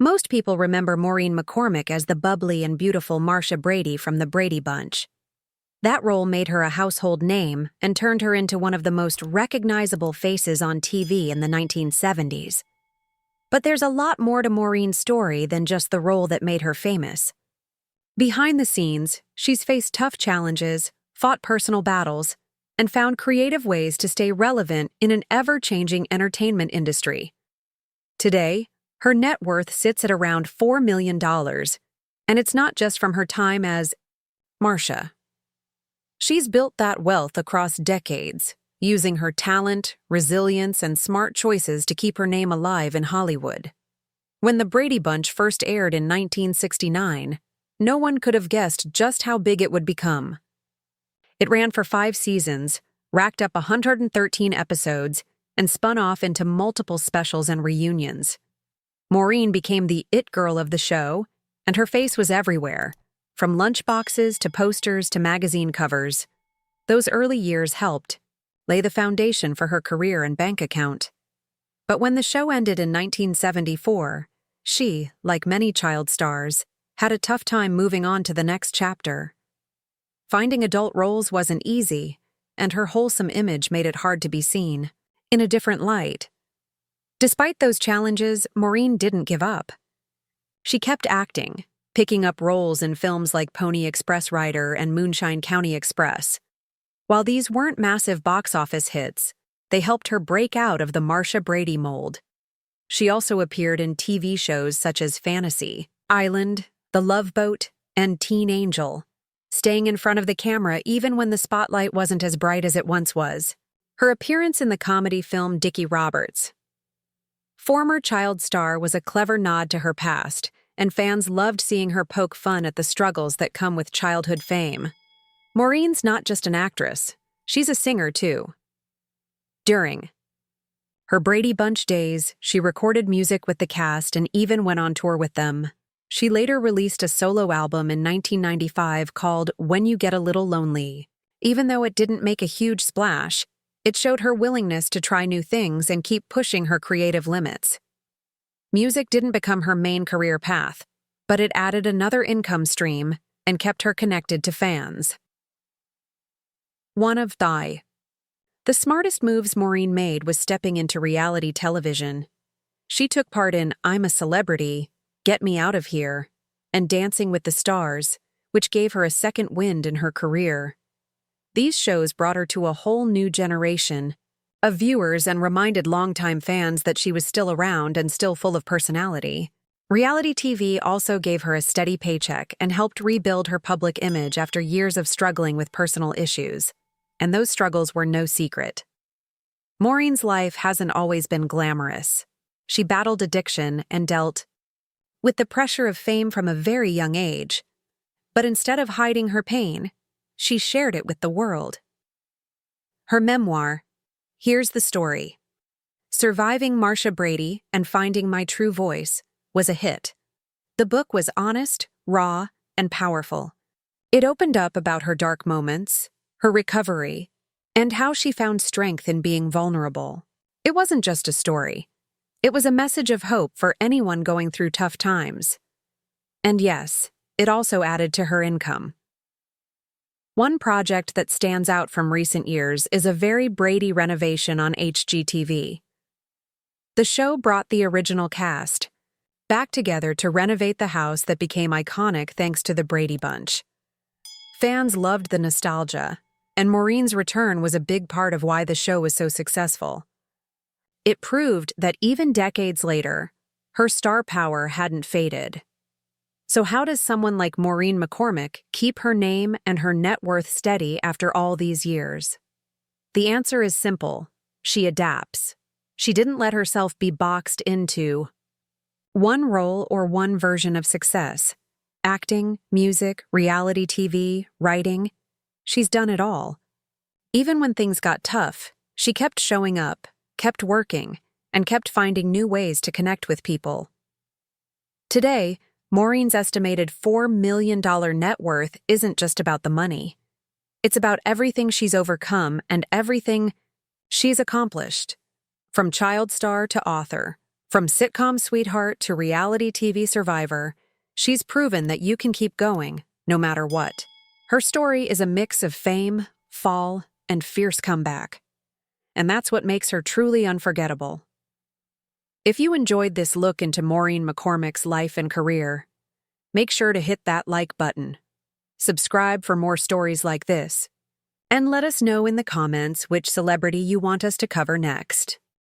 Most people remember Maureen McCormick as the bubbly and beautiful Marcia Brady from the Brady Bunch. That role made her a household name and turned her into one of the most recognizable faces on TV in the 1970s. But there's a lot more to Maureen's story than just the role that made her famous. Behind the scenes, she's faced tough challenges, fought personal battles, and found creative ways to stay relevant in an ever-changing entertainment industry. Today, her net worth sits at around $4 million, and it's not just from her time as Marcia. She's built that wealth across decades, using her talent, resilience, and smart choices to keep her name alive in Hollywood. When the Brady Bunch first aired in 1969, no one could have guessed just how big it would become. It ran for 5 seasons, racked up 113 episodes, and spun off into multiple specials and reunions. Maureen became the it girl of the show, and her face was everywhere, from lunchboxes to posters to magazine covers. Those early years helped lay the foundation for her career and bank account. But when the show ended in 1974, she, like many child stars, had a tough time moving on to the next chapter. Finding adult roles wasn't easy, and her wholesome image made it hard to be seen in a different light. Despite those challenges, Maureen didn't give up. She kept acting, picking up roles in films like Pony Express Rider and Moonshine County Express. While these weren't massive box office hits, they helped her break out of the Marcia Brady mold. She also appeared in TV shows such as Fantasy, Island, The Love Boat, and Teen Angel, staying in front of the camera even when the spotlight wasn't as bright as it once was. Her appearance in the comedy film Dickie Roberts, former child star, was a clever nod to her past, and fans loved seeing her poke fun at the struggles that come with childhood fame. Maureen's not just an actress, she's a singer too. During her Brady Bunch days, she recorded music with the cast and even went on tour with them. She later released a solo album in 1995 called When You Get a Little Lonely. Even though it didn't make a huge splash, it showed her willingness to try new things and keep pushing her creative limits. Music didn't become her main career path, but it added another income stream and kept her connected to fans. One of the smartest moves Maureen made was stepping into reality television. She took part in I'm a Celebrity, Get Me Out of Here, and Dancing with the Stars, which gave her a second wind in her career. These shows brought her to a whole new generation of viewers and reminded longtime fans that she was still around and still full of personality. Reality TV also gave her a steady paycheck and helped rebuild her public image after years of struggling with personal issues. And those struggles were no secret. Maureen's life hasn't always been glamorous. She battled addiction and dealt with the pressure of fame from a very young age. But instead of hiding her pain, she shared it with the world. Her memoir, Here's the Story, Surviving Marcia Brady and Finding My True Voice, was a hit. The book was honest, raw, and powerful. It opened up about her dark moments, her recovery, and how she found strength in being vulnerable. It wasn't just a story. It was a message of hope for anyone going through tough times. And yes, it also added to her income. One project that stands out from recent years is a very Brady renovation on HGTV. The show brought the original cast back together to renovate the house that became iconic thanks to the Brady Bunch. Fans loved the nostalgia, and Maureen's return was a big part of why the show was so successful. It proved that even decades later, her star power hadn't faded. So how does someone like Maureen McCormick keep her name and her net worth steady after all these years? The answer is simple. She adapts. She didn't let herself be boxed into one role or one version of success. Acting, music, reality TV, writing. She's done it all. Even when things got tough, she kept showing up, kept working, and kept finding new ways to connect with people. Today, Maureen's estimated $4 million net worth isn't just about the money. It's about everything she's overcome and everything she's accomplished. From child star to author, From sitcom sweetheart to reality TV survivor, she's proven that you can keep going, no matter what. Her story is a mix of fame, fall, and fierce comeback. And that's what makes her truly unforgettable. If you enjoyed this look into Maureen McCormick's life and career, make sure to hit that like button. Subscribe for more stories like this. And let us know in the comments which celebrity you want us to cover next.